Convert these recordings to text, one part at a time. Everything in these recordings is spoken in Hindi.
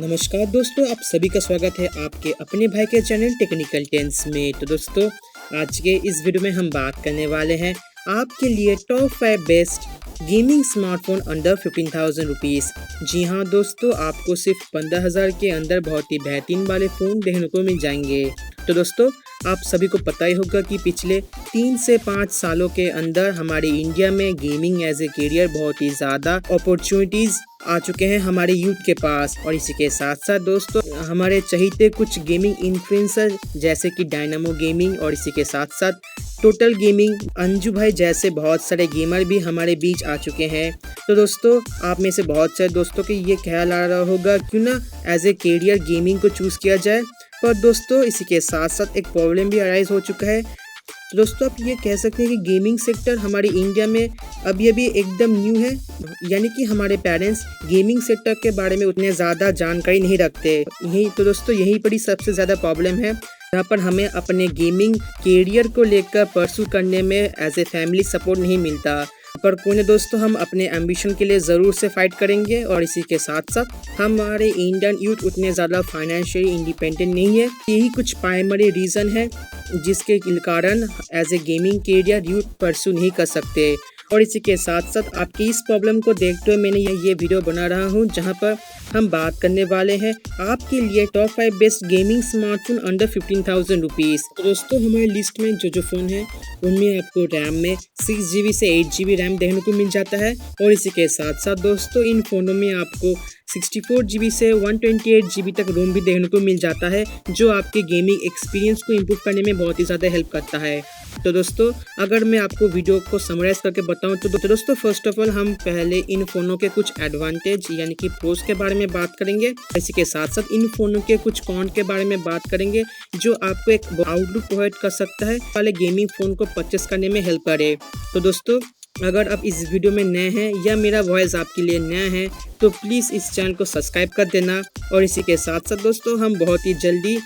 नमस्कार दोस्तों, आप सभी का स्वागत है आपके अपने भाई के चैनल टेक्निकल टेंस में। तो दोस्तों, आज के इस वीडियो में हम बात करने वाले हैं आपके लिए top 5 best gaming smartphone under 15,000 rupees. जी हाँ दोस्तों, आपको सिर्फ 15,000 के अंदर बहुत ही बेहतरीन वाले फ़ोन देखने को मिल जाएंगे। तो दोस्तों, आप सभी को पता ही होगा कि पिछले 3 से 5 सालों के अंदर हमारे इंडिया में गेमिंग एज ए करियर बहुत ही ज़्यादा अपॉर्चुनिटीज़ आ चुके हैं हमारे यूथ के पास। और इसी के साथ साथ दोस्तों, हमारे चहीते कुछ गेमिंग इन्फ्लुएंसर जैसे कि डायनामो गेमिंग और इसी के साथ साथ टोटल गेमिंग अंजू भाई जैसे बहुत सारे गेमर भी हमारे बीच आ चुके हैं। तो दोस्तों, आप में से बहुत सारे दोस्तों के ये ख्याल आ रहा होगा क्यों ना एज ए करियर गेमिंग को चूज़ किया जाए। पर दोस्तों, इसी के साथ साथ एक प्रॉब्लम भी अराइज हो चुका है। तो दोस्तों, आप ये कह सकते हैं कि गेमिंग सेक्टर हमारे इंडिया में अभी एकदम न्यू है, यानी कि हमारे पेरेंट्स गेमिंग सेक्टर के बारे में उतने ज़्यादा जानकारी नहीं रखते। यहीं पर ही सबसे ज़्यादा प्रॉब्लम है, जहाँ पर हमें अपने गेमिंग करियर को लेकर परसू करने में एज ए फैमिली सपोर्ट नहीं मिलता। पर कोई ना दोस्तों, हम अपने एम्बिशन के लिए ज़रूर से फाइट करेंगे। और इसी के साथ साथ हमारे इंडियन यूथ उतने ज़्यादा फाइनेंशियली इंडिपेंडेंट नहीं है। यही कुछ प्राइमरी रीज़न है जिसके कारण as a gaming career youth pursue नहीं कर सकते। और इसी के साथ साथ आपकी इस प्रॉब्लम को देखते हुए मैंने ये वीडियो बना रहा हूँ, जहाँ पर हम बात करने वाले हैं आपके लिए top 5 best gaming smartphone under 15,000 rupees. तो दोस्तों, हमारे लिस्ट में जो फ़ोन है उनमें आपको रैम में 6GB से 8GB रैम देखने को मिल जाता है। और इसी के साथ साथ दोस्तों, इन फ़ोनों में आपको 64GB से 128GB तक रोम भी देखने को मिल जाता है, जो आपके गेमिंग एक्सपीरियंस को इम्प्रूव करने में बहुत ही ज़्यादा हेल्प करता है। तो दोस्तों, अगर मैं आपको वीडियो को समराइज करके बताऊं तो दोस्तों, फर्स्ट ऑफ ऑल हम पहले इन फ़ोनों के कुछ एडवांटेज यानी कि प्रोस के बारे में बात करेंगे। इसी के साथ साथ इन फ़ोनों के कुछ कॉन के बारे में बात करेंगे, जो आपको एक आउटलुक प्रोवाइड कर सकता है वाले गेमिंग फ़ोन को परचेस करने में हेल्प करे। तो दोस्तों, अगर आप इस वीडियो में नए हैं या मेरा वॉइस आपके लिए नया है तो प्लीज़ इस चैनल को सब्सक्राइब कर देना। और इसी के साथ साथ दोस्तों, हम बहुत ही जल्दी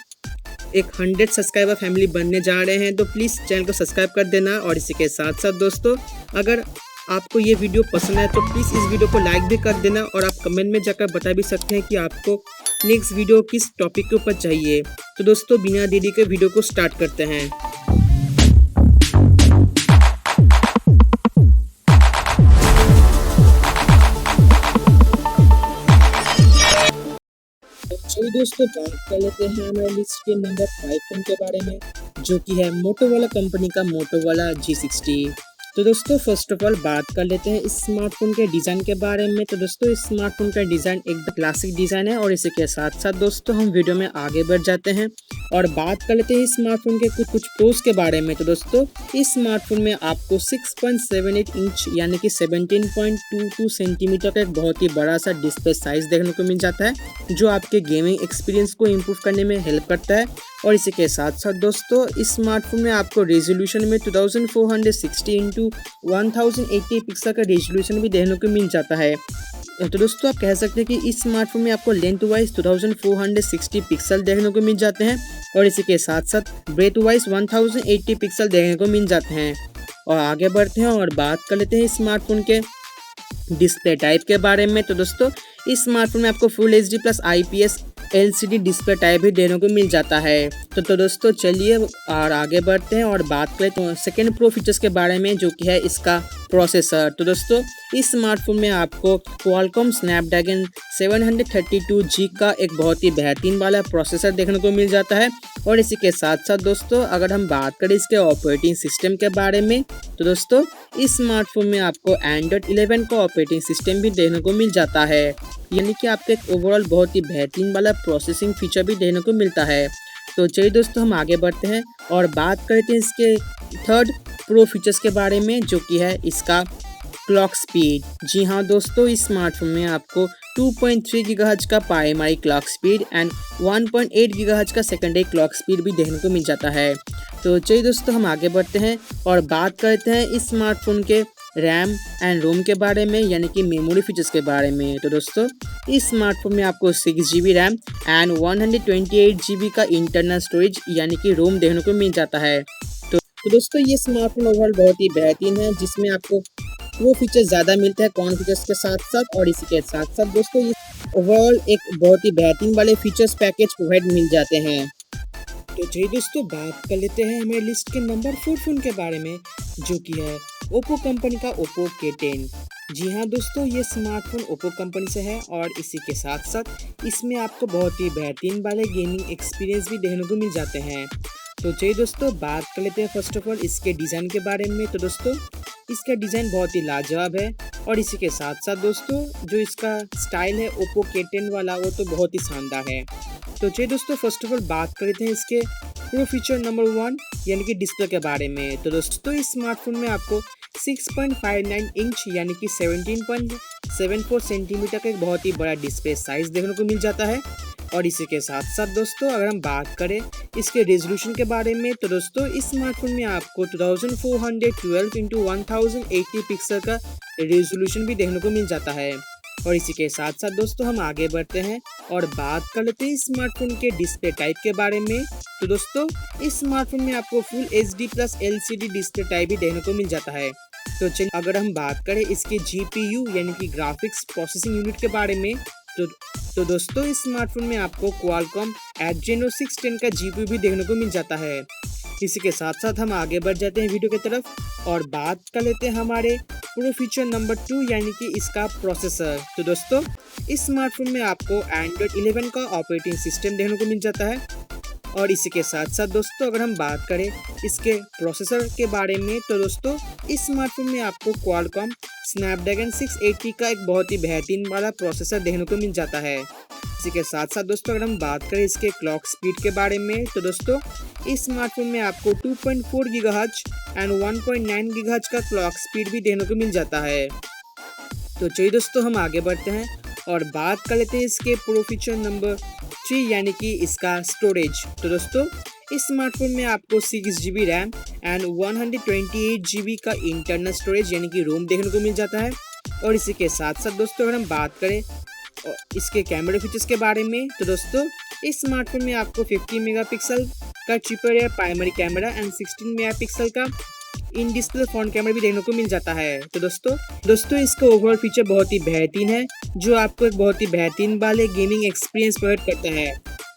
एक 100 सब्सक्राइबर फैमिली बनने जा रहे हैं, तो प्लीज़ चैनल को सब्सक्राइब कर देना। और इसी के साथ साथ दोस्तों, अगर आपको ये वीडियो पसंद है तो प्लीज़ इस वीडियो को लाइक भी कर देना। और आप कमेंट में जाकर बता भी सकते हैं कि आपको नेक्स्ट वीडियो किस टॉपिक के ऊपर चाहिए। तो दोस्तों, बिना देरी के वीडियो को स्टार्ट करते हैं। चलिए दोस्तों, बात कर लेते हैं हमारे लिस्ट के नंबर 5 फोन के बारे में, जो कि है मोटोरोला कंपनी का मोटोरोला G60। तो दोस्तों, फर्स्ट ऑफ ऑल बात कर लेते हैं इस स्मार्टफोन के डिज़ाइन के बारे में। तो दोस्तों, इस स्मार्टफोन का डिज़ाइन एकदम क्लासिक डिज़ाइन है। और इसी के साथ साथ दोस्तों, हम वीडियो में आगे बढ़ जाते हैं और बात कर लेते हैं इस स्मार्टफोन के कुछ प्रोस के बारे में। तो दोस्तों, इस स्मार्टफोन में आपको 6.78 इंच यानी कि 17.22 सेंटीमीटर का एक बहुत ही बड़ा सा डिस्प्ले साइज देखने को मिल जाता है, जो आपके गेमिंग एक्सपीरियंस को इम्प्रूव करने में हेल्प करता है। और इसी के साथ साथ दोस्तों, इस स्मार्टफोन में आपको रेजोल्यूशन में 2460x1080 पिक्सल का रेजोल्यूशन भी देखने को मिल जाता है। तो दोस्तों, आप कह सकते हैं कि इस स्मार्टफोन में आपको लेंथ वाइज 2460 पिक्सल देखने को मिल जाते हैं। और इसी के साथ साथ ब्रेथ वाइज 1080 पिक्सल देखने को मिल जाते हैं। और आगे बढ़ते हैं और बात कर लेते हैं इस स्मार्टफोन के डिस्प्ले टाइप के बारे में। तो दोस्तों, इस स्मार्टफोन में आपको full HD plus IPS LCD display type भी देने को मिल जाता है। तो दोस्तों, चलिए और आगे बढ़ते हैं और बात करें तो सेकेंड प्रो फीचर्स के बारे में, जो कि है इसका प्रोसेसर। तो दोस्तों, इस स्मार्टफोन में आपको क्वालकॉम स्नैपड्रैगन 732G का एक बहुत ही बेहतरीन वाला प्रोसेसर देखने को मिल जाता है। और इसी के साथ साथ दोस्तों, अगर हम बात करें इसके ऑपरेटिंग सिस्टम के बारे में, तो दोस्तों, इस स्मार्टफोन में आपको Android 11 का ऑपरेटिंग सिस्टम भी देखने को मिल जाता है, यानी कि आपको एक ओवरऑल बहुत ही बेहतरीन वाला प्रोसेसिंग फीचर भी देखने को मिलता है। तो चलिए दोस्तों, हम आगे बढ़ते हैं और बात करते हैं इसके थर्ड प्रो फीचर्स के बारे में, जो कि है इसका क्लॉक स्पीड। जी हाँ दोस्तों, इस स्मार्टफोन में आपको 2.3 GHz का primary clock speed and 1.8 GHz का सेकेंडरी क्लॉक स्पीड भी देखने को मिल जाता है। तो चलिए दोस्तों, हम आगे बढ़ते हैं और बात करते हैं इस स्मार्टफोन के रैम एंड रोम के बारे में, यानी कि मेमोरी फीचर्स के बारे में। तो दोस्तों, इस स्मार्टफोन में आपको 6GB रैम एंड 128GB का इंटरनल स्टोरेज यानी कि रोम देखने को मिल जाता है। तो दोस्तों, ये स्मार्टफोन ओवरऑल बहुत ही बेहतरीन है, जिसमें आपको वो फीचर ज़्यादा मिलते हैं कॉन फीचर्स के साथ साथ। और इसी के साथ साथ दोस्तों, ये ओवरऑल एक बहुत ही बेहतरीन वाले फीचर्स पैकेज प्रोवाइड मिल जाते हैं। तो चलिए दोस्तों बात कर लेते हैं हमारे लिस्ट के नंबर 4 फ़ोन के बारे में, जो कि है ओप्पो कंपनी का ओप्पो K10। जी हाँ दोस्तों, ये स्मार्टफोन ओप्पो कंपनी से है और इसी के साथ साथ इसमें आपको बहुत ही बेहतरीन वाले गेमिंग एक्सपीरियंस भी देखने को मिल जाते हैं। तो चलिए दोस्तों बात कर लेते हैं फर्स्ट ऑफ ऑल इसके डिज़ाइन के बारे में। तो दोस्तों इसका डिज़ाइन बहुत ही लाजवाब है और इसी के साथ साथ दोस्तों जो इसका स्टाइल है ओप्पो K10 वाला, वो तो बहुत ही शानदार है। तो चलिए दोस्तों फर्स्ट ऑफ ऑल बात करते हैं इसके प्रो फीचर नंबर 1 यानी कि डिस्प्ले के बारे में। तो दोस्तों इस स्मार्टफोन में आपको 6.59 इंच यानी कि 17.74 सेंटीमीटर का एक बहुत ही बड़ा डिस्प्ले साइज देखने को मिल जाता है। और इसी के साथ साथ दोस्तों अगर हम बात करें इसके रेजोल्यूशन के बारे में, तो दोस्तों इस स्मार्टफोन में आपको 2412 × 1080 पिक्सल का रेजोल्यूशन भी देखने को मिल जाता है। और इसी के साथ साथ दोस्तों हम आगे बढ़ते हैं और बात कर लेते हैं स्मार्टफोन के डिस्प्ले टाइप के बारे में। तो दोस्तों इस स्मार्टफोन में आपको full HD plus LCD display type भी देखने को मिल जाता है। तो चलिए अगर हम बात करें इसके GPU यानी कि ग्राफिक्स प्रोसेसिंग यूनिट के बारे में, तो दोस्तों इस स्मार्टफोन में आपको Qualcomm Adreno 610 का GPU भी देखने को मिल जाता है। इसी के साथ साथ हम आगे बढ़ जाते हैं वीडियो की तरफ और बात कर लेते हैं हमारे प्रो फीचर नंबर 2 यानी कि इसका प्रोसेसर। तो दोस्तों इस स्मार्टफोन में आपको Android 11 का ऑपरेटिंग सिस्टम देखने को मिल जाता है। और इसी के साथ साथ दोस्तों अगर हम बात करें इसके प्रोसेसर के बारे में, तो दोस्तों इस स्मार्टफोन में आपको Qualcomm Snapdragon 680 का एक बहुत ही बेहतरीन वाला प्रोसेसर देखने को मिल जाता है। इसी के साथ साथ दोस्तों अगर हम बात करें इसके क्लॉक स्पीड के बारे में, तो दोस्तों इस स्मार्टफोन में आपको 2.4 गीगाहर्ट्ज एंड 1.9 गीगाहर्ट्ज का क्लॉक स्पीड भी देखने को मिल जाता है। तो चलिए दोस्तों हम आगे बढ़ते हैं और बात कर लेते हैं इसके प्रो फीचर नंबर 3 यानी कि इसका स्टोरेज। तो दोस्तों इस स्मार्टफोन में आपको 6GB रैम एंड 128GB का इंटरनल स्टोरेज यानी कि रोम देखने को मिल जाता है। और इसी के साथ साथ दोस्तों अगर हम बात करें इसके कैमरा फीचर्स के बारे में, तो दोस्तों इस स्मार्टफोन में आपको 50 मेगापिक्सल का triple rear primary camera and 16 megapixel का इन डिस्प्ले फ्रंट कैमरा भी देखने को मिल जाता है। तो दोस्तों इसका ओवरऑल फीचर बहुत ही बेहतरीन है, जो आपको एक बहुत ही बेहतरीन वाले गेमिंग एक्सपीरियंस प्रोवाइड करता है।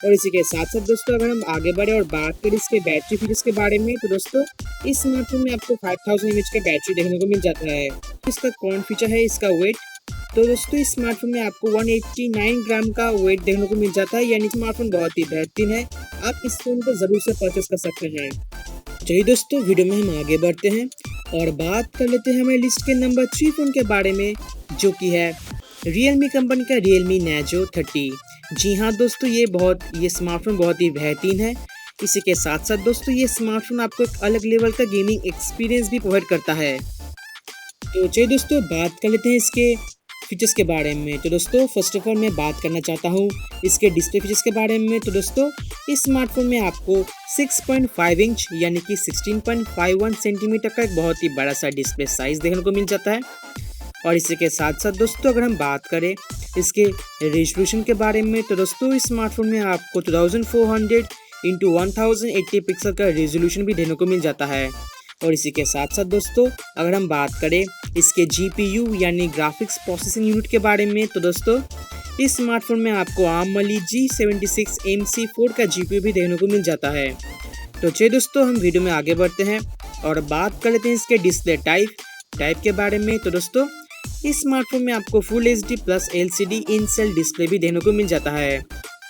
और इसी के साथ साथ दोस्तों अगर हम आगे बढ़े और बात करें इसके बैटरी फीचर्स के बारे में, तो दोस्तों इस स्मार्टफोन में आपको 5000 mAh का बैटरी देखने को मिल जाता है। इसका कौन फीचर है इसका वेट। तो दोस्तों इस स्मार्टफोन में आपको 189 ग्राम का वेट देखने को मिल जाता है, यानी स्मार्टफोन बहुत ही बेहतरीन है। आप इस फोन को जरूर से परचेस कर सकते हैं। चलिए दोस्तों वीडियो में हम आगे बढ़ते हैं और बात कर लेते हैं हमारे लिस्ट के नंबर 3 फोन के बारे में, जो कि है Realme कंपनी का Realme Narzo 30। जी हाँ दोस्तों ये स्मार्टफोन बहुत ही बेहतरीन है। इसी के साथ साथ दोस्तों ये स्मार्टफोन आपको एक अलग लेवल का गेमिंग एक्सपीरियंस भी प्रोवाइड करता है। तो चलिए दोस्तों बात कर लेते हैं इसके फीचर्स के बारे में। तो दोस्तों फर्स्ट ऑफ ऑल मैं बात करना चाहता हूँ इसके डिस्प्ले फीचर्स के बारे में। तो दोस्तों इस स्मार्टफोन में आपको 6.5 इंच यानी कि 16.51 सेंटीमीटर का एक बहुत ही बड़ा सा डिस्प्ले साइज देखने को मिल जाता है। और इसी के साथ साथ दोस्तों अगर हम बात करें इसके रेजोल्यूशन के बारे में, तो दोस्तों इस स्मार्टफोन में आपको 2400 × 1080 पिक्सल का रेजोल्यूशन भी देखने को मिल जाता है। और इसी के साथ साथ दोस्तों अगर हम बात करें इसके GPU यानी ग्राफिक्स प्रोसेसिंग यूनिट के बारे में, तो दोस्तों इस स्मार्टफोन में आपको ARM G76 MC4 का GPU भी देखने को मिल जाता है। तो चलिए दोस्तों हम वीडियो में आगे बढ़ते हैं और बात कर लेते हैं इसके डिस्प्ले टाइप के बारे में। तो दोस्तों इस स्मार्टफोन में आपको फुल HD प्लस LCD इन सेल डिस्प्ले भी देखने को मिल जाता है।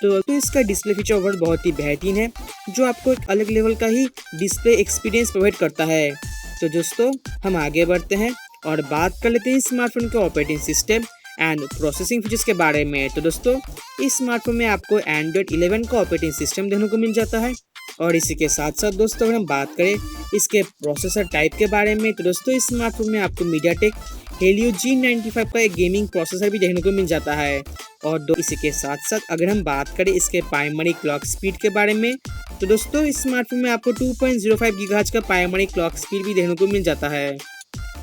तो इसका डिस्प्ले फीचर ओवरऑल बहुत ही बेहतरीन है, जो आपको एक अलग लेवल का ही डिस्प्ले एक्सपीरियंस प्रोवाइड करता है। तो दोस्तों हम आगे बढ़ते हैं और बात कर लेते हैं स्मार्टफोन के operating system and processing features के बारे में। तो दोस्तों इस स्मार्टफोन में आपको Android 11 का ऑपरेटिंग सिस्टम देखने को मिल जाता है। और इसी के साथ साथ दोस्तों अगर हम बात करें इसके प्रोसेसर टाइप के बारे में, तो दोस्तों इस स्मार्टफोन में आपको MediaTek Helio G95 का एक गेमिंग प्रोसेसर भी देखने को मिल जाता है। और इसी के साथ साथ अगर हम बात करें इसके प्राइमरी क्लॉक स्पीड के बारे में, तो दोस्तों इस स्मार्टफोन में आपको 2.05 गीगाहर्ट्ज का प्राइमरी क्लॉक स्पीड भी देखने को मिल जाता है।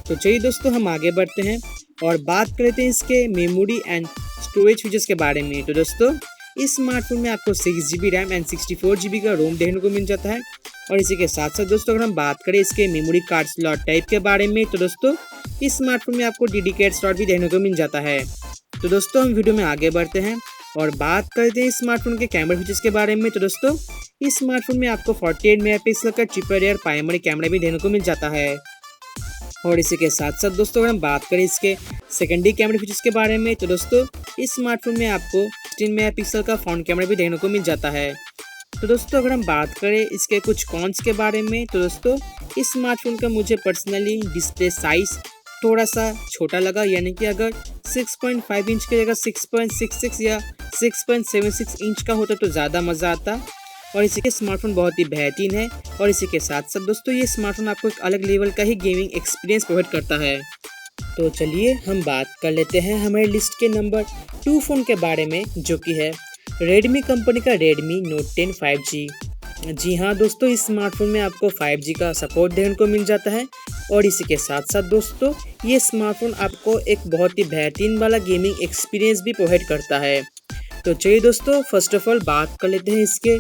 तो चलिए दोस्तों हम आगे बढ़ते हैं और बात कर लेते हैं इसके मेमोरी एंड स्टोरेज फीचर्स के बारे में। तो दोस्तों इस स्मार्टफोन में आपको 6GB रैम एंड 64GB का रोम देखने को मिल जाता है। और इसी के साथ साथ दोस्तों अगर हम बात करें इसके मेमोरी कार्ड स्लॉट टाइप के बारे में, तो दोस्तों इस स्मार्टफोन में आपको डेडिकेटेड स्लॉट भी देखने को मिल जाता है। तो दोस्तों हम वीडियो में आगे बढ़ते हैं और बात करते हैं स्मार्टफोन के कैमरा फीचर्स के बारे में। तो दोस्तों इस स्मार्टफोन में आपको 48 मेगापिक्सल का ट्रिपल रियर प्राइमरी कैमरा भी देखने को मिल जाता है। और इसी के साथ साथ दोस्तों अगर हम बात करें इसके सेकेंडरी कैमरा फीचर्स के बारे में, तो दोस्तों इस स्मार्टफोन में आपको 16 मेगापिक्सल का फ्रंट कैमरा भी देखने को मिल जाता है। तो दोस्तों अगर हम बात करें इसके कुछ कॉन्स के बारे में, तो दोस्तों इस स्मार्टफोन का मुझे पर्सनली डिस्प्ले साइज थोड़ा सा छोटा लगा, यानी कि अगर 6.5 इंच की जगह 6.66 या 6.76 इंच का होता तो ज़्यादा मज़ा आता। और इसी के स्मार्टफोन बहुत ही बेहतरीन है। और इसी के साथ साथ दोस्तों ये स्मार्टफोन आपको एक अलग लेवल का ही गेमिंग एक्सपीरियंस प्रोवाइड करता है। तो चलिए हम बात कर लेते हैं हमारे लिस्ट के नंबर 2 फ़ोन के बारे में, जो कि है Redmi कंपनी का Redmi Note 10 5G। जी हाँ दोस्तों, इस स्मार्टफोन में आपको 5G का सपोर्ट देखने को मिल जाता है। और इसी के साथ साथ दोस्तों ये स्मार्टफोन आपको एक बहुत ही बेहतरीन वाला गेमिंग एक्सपीरियंस भी प्रोवाइड करता है। तो चलिए दोस्तों फर्स्ट ऑफ ऑल बात कर लेते हैं इसके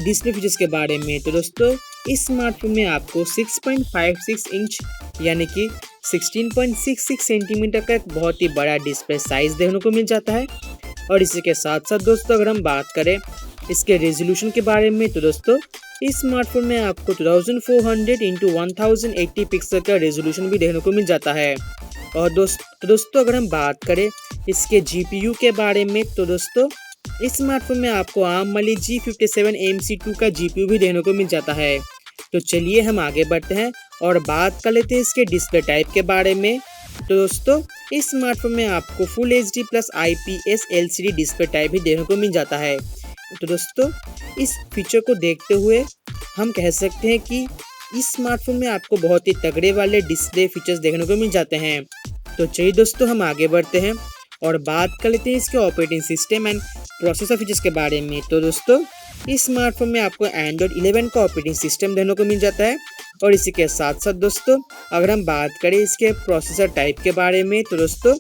डिस्प्ले फीचर्स के बारे में। तो दोस्तों इस स्मार्टफोन में आपको 6.56 इंच यानी कि 16.66 सेंटीमीटर का एक बहुत ही बड़ा डिस्प्ले साइज देखने को मिल जाता है। और इसी के साथ साथ दोस्तों अगर हम बात करें इसके रेजोल्यूशन के बारे में, तो दोस्तों इस स्मार्टफोन में आपको 2400 इंटू 1080 पिक्सल का रेजोल्यूशन भी देखने को मिल जाता है। और दोस्तों अगर हम बात करें इसके GPU के बारे में, तो दोस्तों इस स्मार्टफोन में आपको ARM Mali G57 MC2 का GPU भी देखने को मिल जाता है। तो चलिए हम आगे बढ़ते हैं और बात कर लेते हैं इसके डिस्प्ले टाइप के बारे में। तो दोस्तों इस स्मार्टफोन में आपको full HD plus IPS LCD display type भी देखने को मिल जाता है। तो दोस्तों इस फीचर को देखते हुए हम कह सकते हैं कि इस स्मार्टफोन में आपको बहुत ही तगड़े वाले डिस्प्ले फीचर्स देखने को मिल जाते हैं। तो चलिए दोस्तों हम आगे बढ़ते हैं और बात कर लेते हैं इसके operating system and processor features के बारे में। तो दोस्तों इस स्मार्टफोन में आपको Android 11 का ऑपरेटिंग सिस्टम देखने को मिल जाता है। और इसी के साथ साथ दोस्तों अगर हम बात करें इसके प्रोसेसर टाइप के बारे में, तो दोस्तों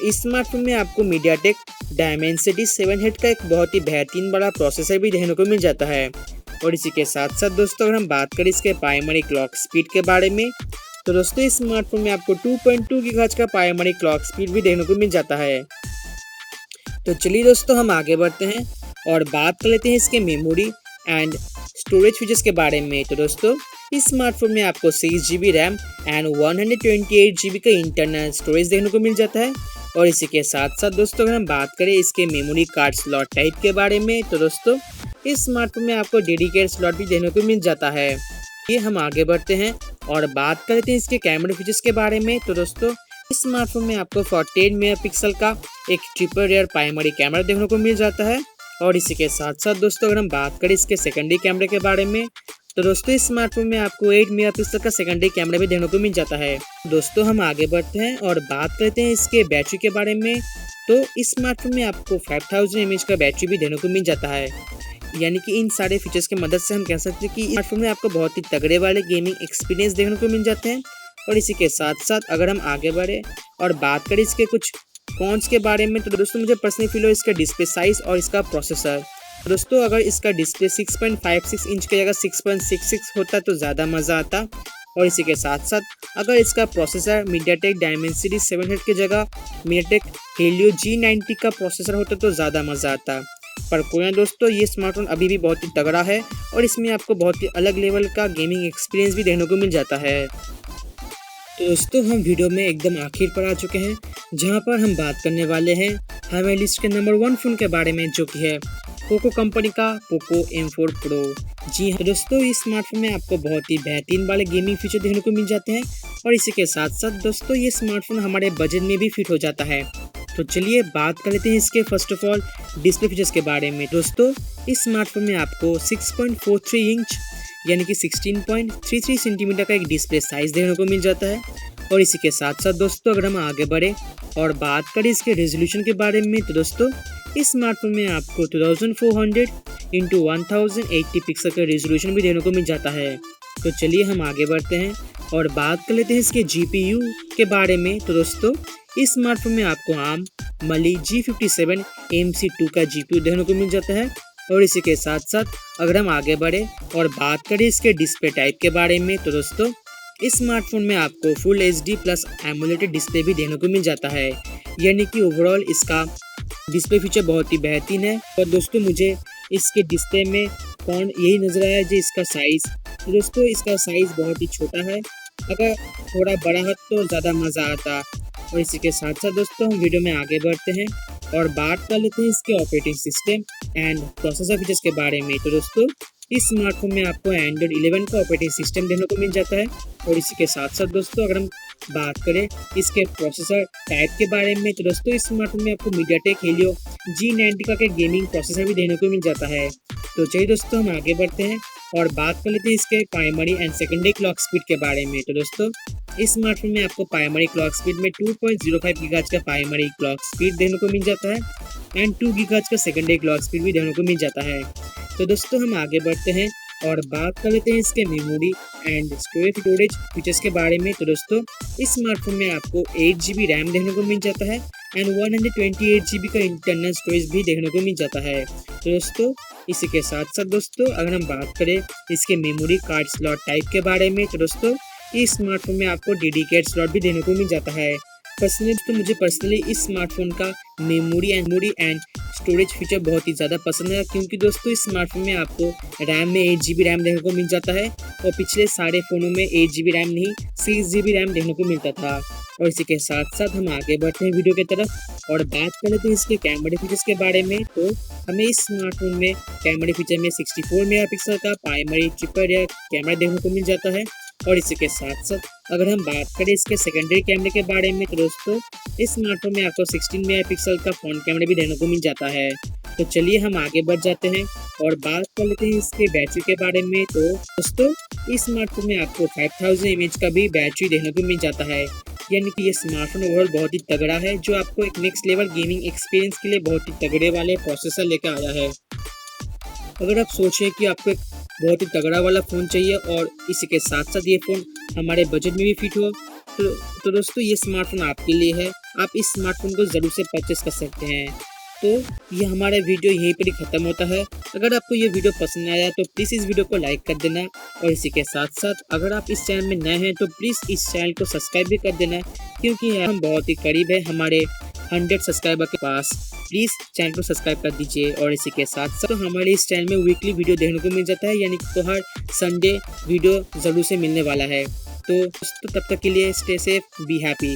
इस स्मार्टफोन में आपको MediaTek Dimensity 700 का एक बहुत ही बेहतरीन बड़ा प्रोसेसर भी देखने को मिल जाता है। और इसी के साथ साथ दोस्तों अगर हम बात करें इसके प्राइमरी क्लॉक स्पीड के बारे में, तो दोस्तों इस स्मार्टफोन में आपको 2.2 गीगाहर्ट्ज का प्राइमरी क्लॉक स्पीड भी देखने को मिल जाता है। तो चलिए दोस्तों हम आगे बढ़ते हैं और बात कर लेते हैं इसके मेमोरी एंड स्टोरेज फीचर्स के बारे में। तो दोस्तों इस स्मार्टफोन में आपको 6GB रैम एंड 128GB का इंटरनल स्टोरेज देखने को मिल जाता है। और इसी के साथ साथ दोस्तों अगर हम बात करें इसके मेमोरी कार्ड स्लॉट टाइप के बारे में, तो दोस्तों इस स्मार्टफोन में आपको डेडिकेटेड स्लॉट भी देखने को मिल जाता है। ये हम आगे बढ़ते हैं और बात करते हैं इसके कैमरा फीचर्स के बारे में। तो दोस्तों इस स्मार्टफोन में आपको 48 मेगापिक्सल का एक ट्रिपल रियर प्राइमरी कैमरा देखने को मिल जाता है। और इसी के साथ साथ दोस्तों अगर हम बात करें इसके सेकेंडरी कैमरे के बारे में, तो दोस्तों इस स्मार्टफोन में आपको 8 मेगापिक्सल का सेकेंडरी कैमरा भी देखने को मिल जाता है। दोस्तों हम आगे बढ़ते हैं और बात करते हैं इसके बैटरी के बारे में। तो इस स्मार्टफोन में आपको 5000 mAh का बैटरी भी देखने को मिल जाता है। यानी कि इन सारे फीचर्स की मदद से हम कह सकते हैं कि इस स्मार्टफोन में आपको बहुत ही तगड़े वाले गेमिंग एक्सपीरियंस देखने को मिल जाते हैं। और इसी के साथ साथ अगर हम आगे बढ़े और बात करें इसके कुछ कॉन्स के बारे में, तो दोस्तों मुझे पर्सनली फील हो इसका डिस्प्ले साइज और इसका प्रोसेसर। दोस्तों अगर इसका डिस्प्ले 6.56 इंच की जगह 6.66 होता तो ज़्यादा मज़ा आता। और इसी के साथ साथ अगर इसका प्रोसेसर MediaTek Dimensity 700 की जगह MediaTek Helio G90 का प्रोसेसर होता तो ज़्यादा मज़ा आता। पर कोई ना दोस्तों, ये स्मार्टफोन अभी भी बहुत ही तगड़ा है और इसमें आपको बहुत ही अलग लेवल का गेमिंग एक्सपीरियंस भी देखने को मिल जाता है। तो दोस्तों हम वीडियो में एकदम आखिर पर आ चुके हैं, जहां पर हम बात करने वाले हैं हमारे लिस्ट के नंबर 1 फ़ोन के बारे में, जो कि है पोको कंपनी का पोको M4 Pro। जी हाँ दोस्तों, इस स्मार्टफोन में आपको बहुत ही बेहतरीन वाले गेमिंग फीचर देखने को मिल जाते हैं। और इसी के साथ साथ दोस्तों ये स्मार्टफोन हमारे बजट में भी फिट हो जाता है। तो चलिए बात कर लेते हैं इसके first of all display features के बारे में। दोस्तों इस स्मार्टफोन में आपको 6.43 इंच यानी कि 16.33 सेंटीमीटर का एक डिस्प्ले साइज देखने को मिल जाता है। और इसी के साथ साथ दोस्तों अगर हम आगे बढ़े और बात करें इसके रेजोल्यूशन के बारे में, तो दोस्तों इस स्मार्टफोन में आपको 2400 इंटू 1080 पिक्सल का रेजोल्यूशन भी देखने को मिल जाता है। तो चलिए हम आगे बढ़ते हैं और बात कर लेते हैं इसके GPU के बारे में। तो दोस्तों इस स्मार्टफोन में आपको ARM Mali G57 MC2 का GPU देखने को मिल जाता है। और इसी के साथ साथ अगर हम आगे बढ़े और बात करें इसके डिस्प्ले टाइप के बारे में, तो दोस्तों इस स्मार्टफोन में आपको full HD plus emulated display भी देखने को मिल जाता है। यानी कि ओवरऑल इसका डिस्प्ले फीचर बहुत ही बेहतरीन है। और दोस्तों मुझे इसके डिस्प्ले में कौन यही नज़र आया जो इसका साइज़, तो दोस्तों इसका साइज़ बहुत ही छोटा है, अगर थोड़ा बड़ा हो तो ज़्यादा मज़ा आता। और इसी के साथ साथ दोस्तों हम वीडियो में आगे बढ़ते हैं और बात कर लेते हैं इसके operating system and processor features के बारे में। तो दोस्तों इस स्मार्टफोन में आपको एंड्रॉइड 11 का ऑपरेटिंग सिस्टम देखने को मिल जाता है। और इसी के साथ साथ दोस्तों अगर हम बात करें इसके प्रोसेसर टाइप के बारे में, तो दोस्तों इस स्मार्टफोन में आपको मीडियाटेक हेलियो G90 का गेमिंग प्रोसेसर भी देखने को मिल जाता है। तो चलिए दोस्तों हम आगे बढ़ते हैं और बात कर लेते हैं इसके primary and secondary clock speed के बारे में। तो दोस्तों इस स्मार्टफोन में आपको प्राइमरी क्लॉक स्पीड में 2.05 गीगाहर्ट्ज़ का प्राइमरी क्लॉक स्पीड देखने को मिल जाता है एंड 2 गीगाहर्ट्ज़ का सेकेंडरी क्लॉक स्पीड भी देखने को मिल जाता है। तो दोस्तों हम आगे बढ़ते हैं और बात कर लेते हैं इसके मेमोरी एंड स्टोरेज फीचर्स के बारे में। तो दोस्तों इस स्मार्टफोन में आपको 8 GB रैम देखने को मिल जाता है एंड 128 GB का इंटरनल स्टोरेज भी देखने को मिल जाता है। तो दोस्तों इसी के साथ साथ दोस्तों अगर हम बात करें इसके मेमोरी कार्ड स्लॉट टाइप के बारे में, तो दोस्तों इस स्मार्टफोन में आपको डेडिकेटेड स्लॉट भी देखने को मिल जाता है। मुझे पर्सनली इस स्मार्टफोन का मेमोरी एंड स्टोरेज फीचर बहुत ही ज़्यादा पसंद है, क्योंकि दोस्तों इस स्मार्टफोन में आपको रैम में 8 GB रैम देखने को मिल जाता है और पिछले सारे फ़ोनों में 8 GB रैम नहीं 6 GB रैम देखने को मिलता था। और इसी के साथ साथ हम आगे बढ़ते हैं वीडियो की तरफ और बात कर लेते हैं इसके कैमरे फीचर्स के बारे में। तो हमें इस स्मार्टफोन में कैमरे फीचर में 64 मेगापिक्सल का प्राइमरी ट्रिपल रियर कैमरा देखने को मिल जाता है। और इसी के साथ साथ अगर हम बात करें इसके सेकेंडरी कैमरे के बारे में, तो दोस्तों इस स्मार्टफोन में आपको 16 मेगापिक्सल का फ्रंट कैमरा भी देखने को मिल जाता है। तो चलिए हम आगे बढ़ जाते हैं और बात कर लेते हैं इसके बैटरी के बारे में। तो दोस्तों इस स्मार्टफोन में आपको 5000 mAh का भी बैटरी देखने को मिल जाता है, यानी कि ये स्मार्टफोन ओवरऑल बहुत ही तगड़ा है, जो आपको एक नेक्स्ट लेवल गेमिंग एक्सपीरियंस के लिए बहुत ही तगड़े वाले प्रोसेसर लेकर आया है। अगर आप सोचें कि आपको एक बहुत ही तगड़ा वाला फ़ोन चाहिए और इसी के साथ साथ ये फ़ोन हमारे बजट में भी फिट हो, तो दोस्तों ये स्मार्टफोन आपके लिए है। आप इस स्मार्टफोन को ज़रूर से परचेस कर सकते हैं। तो ये हमारा वीडियो यहीं पर ही ख़त्म होता है। अगर आपको ये वीडियो पसंद आया तो प्लीज़ इस वीडियो को लाइक कर देना और इसी के साथ साथ अगर आप इस चैनल में नए हैं तो प्लीज़ इस चैनल को सब्सक्राइब भी कर देना, क्योंकि हम बहुत ही करीब है हमारे 100 सब्सक्राइबर के पास। प्लीज़ चैनल को सब्सक्राइब कर दीजिए। और इसी के साथ साथ तो हमारे इस चैनल में वीकली वीडियो देखने को मिल जाता है, यानी कि तो हर संडे वीडियो ज़रूर से मिलने वाला है। तो तब तक के लिए स्टे सेफ, बी हैप्पी।